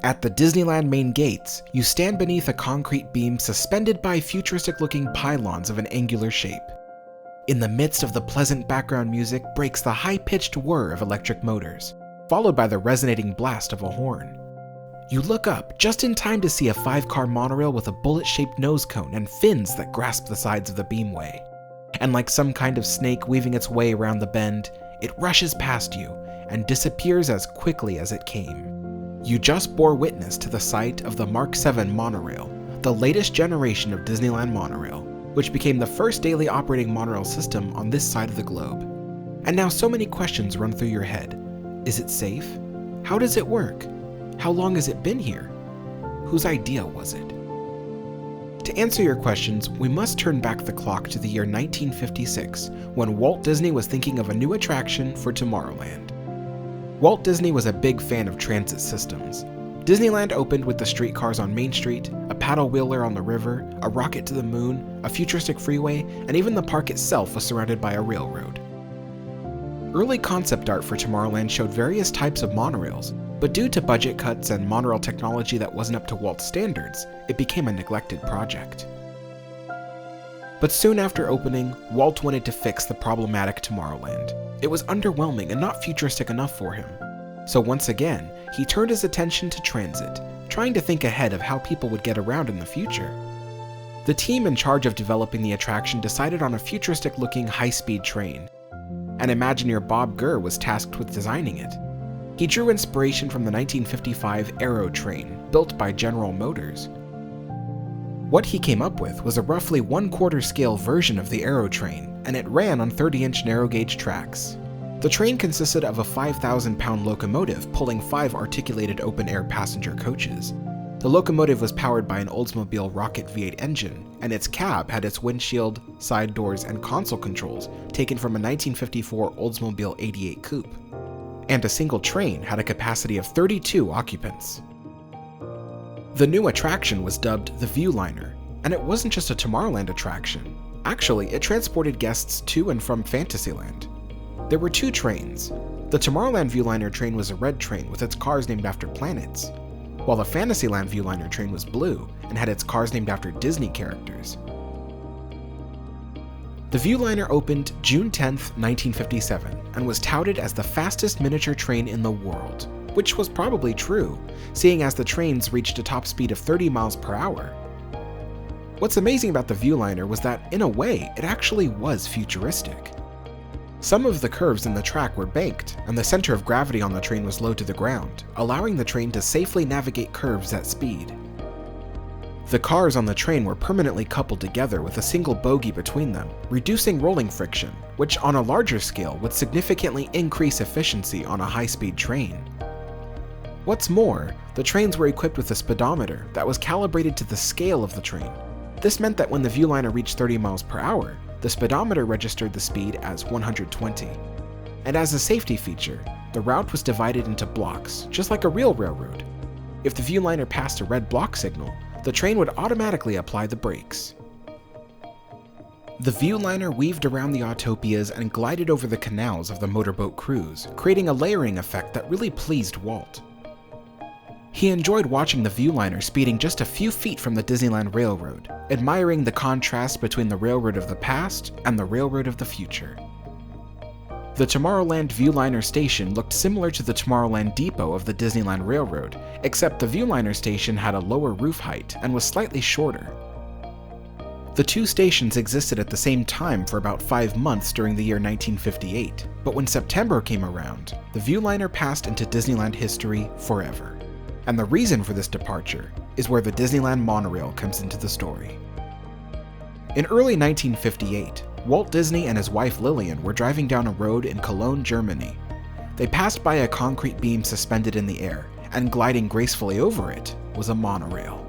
At the Disneyland main gates, you stand beneath a concrete beam suspended by futuristic-looking pylons of an angular shape. In the midst of the pleasant background music breaks the high-pitched whir of electric motors, followed by the resonating blast of a horn. You look up just in time to see a 5-car monorail with a bullet-shaped nose cone and fins that grasp the sides of the beamway. And like some kind of snake weaving its way around the bend, it rushes past you and disappears as quickly as it came. You just bore witness to the sight of the Mark 7 monorail, the latest generation of Disneyland Monorail, which became the first daily operating monorail system on this side of the globe. And now so many questions run through your head. Is it safe? How does it work? How long has it been here? Whose idea was it? To answer your questions, we must turn back the clock to the year 1956, when Walt Disney was thinking of a new attraction for Tomorrowland. Walt Disney was a big fan of transit systems. Disneyland opened with the streetcars on Main Street, a paddle wheeler on the river, a rocket to the moon, a futuristic freeway, and even the park itself was surrounded by a railroad. Early concept art for Tomorrowland showed various types of monorails, but due to budget cuts and monorail technology that wasn't up to Walt's standards, it became a neglected project. But soon after opening, Walt wanted to fix the problematic Tomorrowland. It was underwhelming and not futuristic enough for him. So once again, he turned his attention to transit, trying to think ahead of how people would get around in the future. The team in charge of developing the attraction decided on a futuristic-looking high-speed train, and Imagineer Bob Gurr was tasked with designing it. He drew inspiration from the 1955 Aero train, built by General Motors. What he came up with was a roughly 1/4 scale version of the Aero train, and it ran on 30-inch narrow-gauge tracks. The train consisted of a 5,000-pound locomotive pulling 5 articulated open-air passenger coaches. The locomotive was powered by an Oldsmobile Rocket V8 engine, and its cab had its windshield, side doors, and console controls taken from a 1954 Oldsmobile 88 coupe. And a single train had a capacity of 32 occupants. The new attraction was dubbed the Viewliner, and it wasn't just a Tomorrowland attraction. Actually, it transported guests to and from Fantasyland. There were 2 trains. The Tomorrowland Viewliner train was a red train with its cars named after planets, while the Fantasyland Viewliner train was blue and had its cars named after Disney characters. The Viewliner opened June 10, 1957, and was touted as the fastest miniature train in the world, which was probably true, seeing as the trains reached a top speed of 30 miles per hour. What's amazing about the Viewliner was that, in a way, it actually was futuristic. Some of the curves in the track were banked, and the center of gravity on the train was low to the ground, allowing the train to safely navigate curves at speed. The cars on the train were permanently coupled together with a single bogie between them, reducing rolling friction, which on a larger scale would significantly increase efficiency on a high-speed train. What's more, the trains were equipped with a speedometer that was calibrated to the scale of the train. This meant that when the Viewliner reached 30 miles per hour, the speedometer registered the speed as 120. And as a safety feature, the route was divided into blocks, just like a real railroad. If the Viewliner passed a red block signal, the train would automatically apply the brakes. The Viewliner weaved around the Autopias and glided over the canals of the motorboat cruise, creating a layering effect that really pleased Walt. He enjoyed watching the Viewliner speeding just a few feet from the Disneyland Railroad, admiring the contrast between the railroad of the past and the railroad of the future. The Tomorrowland Viewliner station looked similar to the Tomorrowland Depot of the Disneyland Railroad, except the Viewliner station had a lower roof height and was slightly shorter. The 2 stations existed at the same time for about 5 months during the year 1958, but when September came around, the Viewliner passed into Disneyland history forever. And the reason for this departure is where the Disneyland Monorail comes into the story. In early 1958, Walt Disney and his wife Lillian were driving down a road in Cologne, Germany. They passed by a concrete beam suspended in the air, and gliding gracefully over it was a monorail.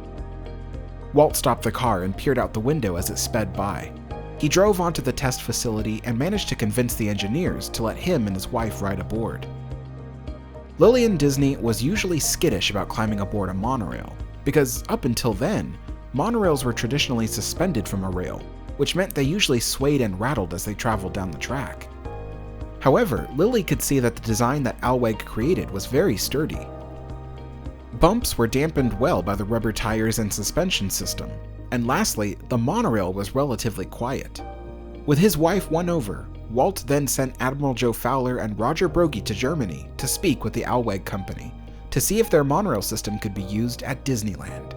Walt stopped the car and peered out the window as it sped by. He drove onto the test facility and managed to convince the engineers to let him and his wife ride aboard. Lillian Disney was usually skittish about climbing aboard a monorail, because up until then, monorails were traditionally suspended from a rail, which meant they usually swayed and rattled as they traveled down the track. However, Lily could see that the design that ALWEG created was very sturdy. Bumps were dampened well by the rubber tires and suspension system. And lastly, the monorail was relatively quiet. With his wife won over, Walt then sent Admiral Joe Fowler and Roger Broggie to Germany to speak with the ALWEG company to see if their monorail system could be used at Disneyland.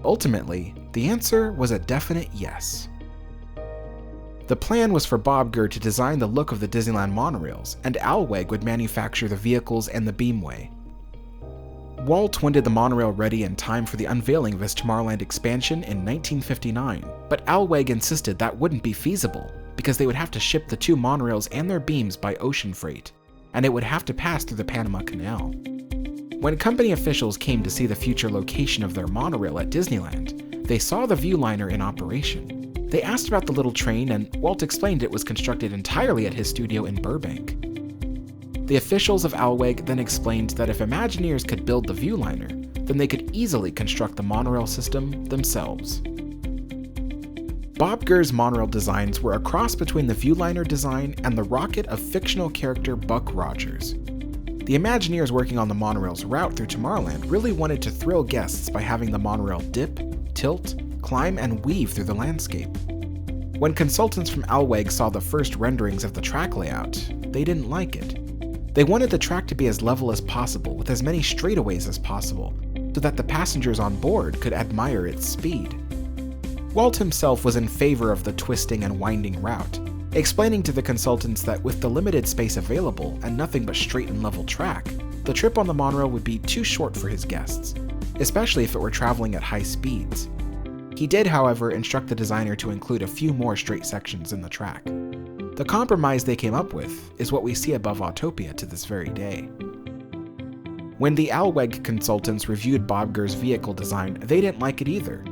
Ultimately, the answer was a definite yes. The plan was for Bob Gurr to design the look of the Disneyland monorails, and ALWEG would manufacture the vehicles and the beamway. Walt wanted the monorail ready in time for the unveiling of his Tomorrowland expansion in 1959, but ALWEG insisted that wouldn't be feasible because they would have to ship the two monorails and their beams by ocean freight, and it would have to pass through the Panama Canal. When company officials came to see the future location of their monorail at Disneyland, they saw the Viewliner in operation. They asked about the little train, and Walt explained it was constructed entirely at his studio in Burbank. The officials of ALWEG then explained that if Imagineers could build the Viewliner, then they could easily construct the monorail system themselves. Bob Gurr's monorail designs were a cross between the Viewliner design and the rocket of fictional character Buck Rogers. The Imagineers working on the monorail's route through Tomorrowland really wanted to thrill guests by having the monorail dip, tilt, climb, and weave through the landscape. When consultants from ALWEG saw the first renderings of the track layout, they didn't like it. They wanted the track to be as level as possible, with as many straightaways as possible, so that the passengers on board could admire its speed. Walt himself was in favor of the twisting and winding route, explaining to the consultants that with the limited space available and nothing but straight and level track, the trip on the monorail would be too short for his guests, especially if it were traveling at high speeds. He did, however, instruct the designer to include a few more straight sections in the track. The compromise they came up with is what we see above Autopia to this very day. When the ALWEG consultants reviewed Bob Gurr's vehicle design, they didn't like it either.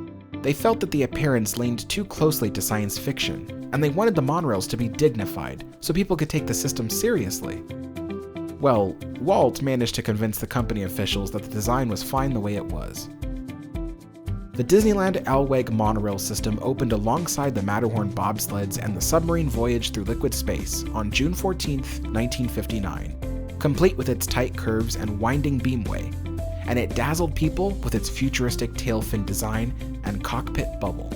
They felt that the appearance leaned too closely to science fiction, and they wanted the monorails to be dignified so people could take the system seriously. Well, Walt managed to convince the company officials that the design was fine the way it was. The Disneyland ALWEG Monorail System opened alongside the Matterhorn bobsleds and the submarine voyage through liquid space on June 14, 1959, complete with its tight curves and winding beamway, and it dazzled people with its futuristic tail fin design and cockpit bubble.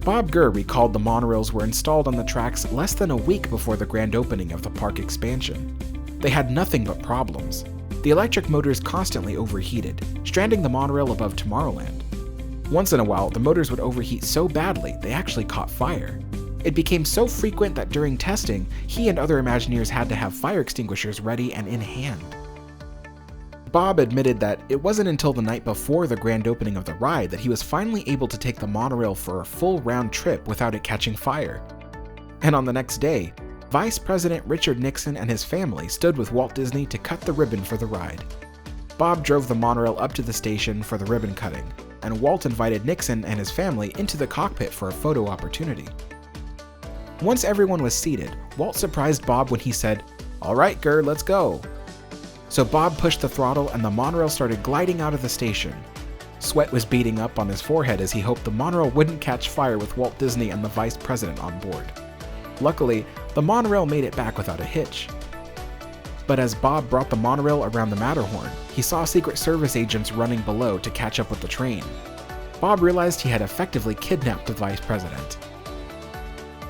Bob Gurr recalled the monorails were installed on the tracks less than a week before the grand opening of the park expansion. They had nothing but problems. The electric motors constantly overheated, stranding the monorail above Tomorrowland. Once in a while, the motors would overheat so badly they actually caught fire. It became so frequent that during testing, he and other Imagineers had to have fire extinguishers ready and in hand. Bob admitted that it wasn't until the night before the grand opening of the ride that he was finally able to take the monorail for a full round trip without it catching fire. And on the next day, Vice President Richard Nixon and his family stood with Walt Disney to cut the ribbon for the ride. Bob drove the monorail up to the station for the ribbon cutting, and Walt invited Nixon and his family into the cockpit for a photo opportunity. Once everyone was seated, Walt surprised Bob when he said, "All right, Gurr, let's go." So Bob pushed the throttle and the monorail started gliding out of the station. Sweat was beading up on his forehead as he hoped the monorail wouldn't catch fire with Walt Disney and the Vice President on board. Luckily, the monorail made it back without a hitch. But as Bob brought the monorail around the Matterhorn, he saw Secret Service agents running below to catch up with the train. Bob realized he had effectively kidnapped the Vice President.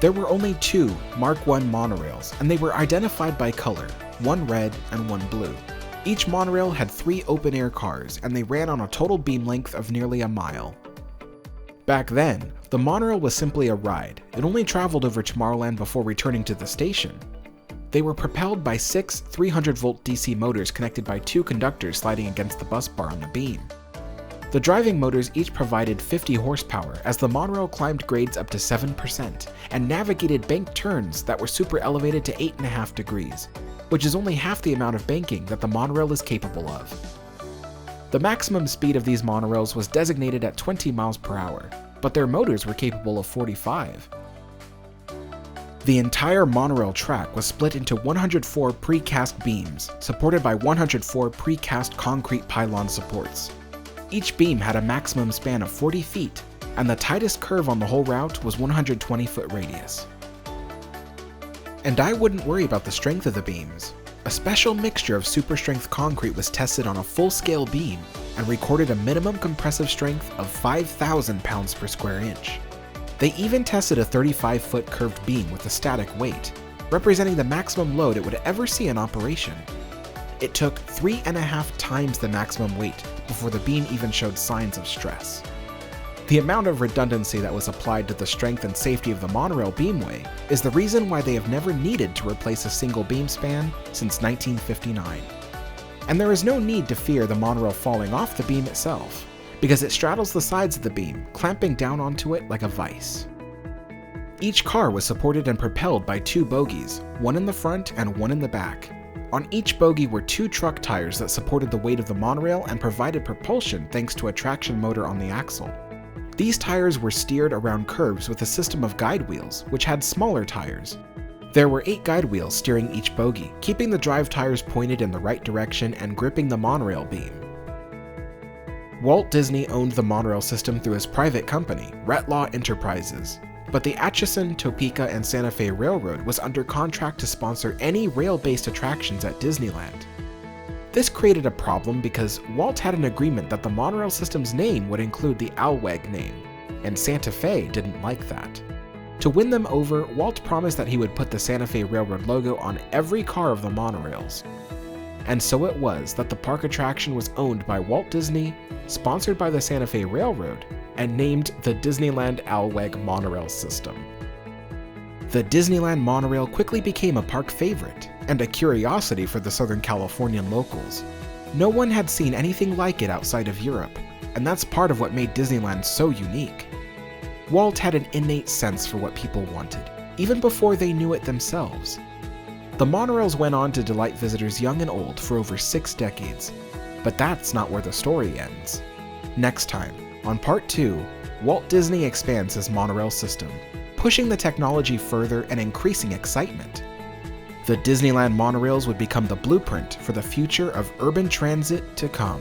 There were only two Mark I monorails, and they were identified by color, one red and one blue. Each monorail had 3 open-air cars, and they ran on a total beam length of nearly a mile. Back then, the monorail was simply a ride. It only traveled over Tomorrowland before returning to the station. They were propelled by 6 300-volt DC motors connected by 2 conductors sliding against the bus bar on the beam. The driving motors each provided 50 horsepower as the monorail climbed grades up to 7% and navigated banked turns that were super elevated to 8.5 degrees, which is only half the amount of banking that the monorail is capable of. The maximum speed of these monorails was designated at 20 miles per hour, but their motors were capable of 45. The entire monorail track was split into 104 precast beams, supported by 104 precast concrete pylon supports. Each beam had a maximum span of 40 feet, and the tightest curve on the whole route was 120-foot radius. And I wouldn't worry about the strength of the beams. a special mixture of super-strength concrete was tested on a full-scale beam and recorded a minimum compressive strength of 5,000 pounds per square inch. They even tested a 35-foot curved beam with a static weight, representing the maximum load it would ever see in operation. It took 3.5 times the maximum weight before the beam even showed signs of stress. The amount of redundancy that was applied to the strength and safety of the monorail beamway is the reason why they have never needed to replace a single beam span since 1959. And there is no need to fear the monorail falling off the beam itself, because it straddles the sides of the beam, clamping down onto it like a vise. Each car was supported and propelled by 2 bogies, one in the front and one in the back. On each bogie were 2 truck tires that supported the weight of the monorail and provided propulsion thanks to a traction motor on the axle. These tires were steered around curves with a system of guide wheels, which had smaller tires. There were 8 guide wheels steering each bogie, keeping the drive tires pointed in the right direction and gripping the monorail beam. Walt Disney owned the monorail system through his private company, Retlaw Enterprises, but the Atchison, Topeka, and Santa Fe Railroad was under contract to sponsor any rail-based attractions at Disneyland. This created a problem because Walt had an agreement that the monorail system's name would include the ALWEG name, and Santa Fe didn't like that. To win them over, Walt promised that he would put the Santa Fe Railroad logo on every car of the monorails. And so it was that the park attraction was owned by Walt Disney, sponsored by the Santa Fe Railroad, and named the Disneyland ALWEG Monorail System. The Disneyland Monorail quickly became a park favorite, and a curiosity for the Southern Californian locals. No one had seen anything like it outside of Europe, and that's part of what made Disneyland so unique. Walt had an innate sense for what people wanted, even before they knew it themselves. The monorails went on to delight visitors young and old for over 6 decades, but that's not where the story ends. Next time, on Part 2, Walt Disney expands his monorail system, pushing the technology further and increasing excitement. The Disneyland monorails would become the blueprint for the future of urban transit to come.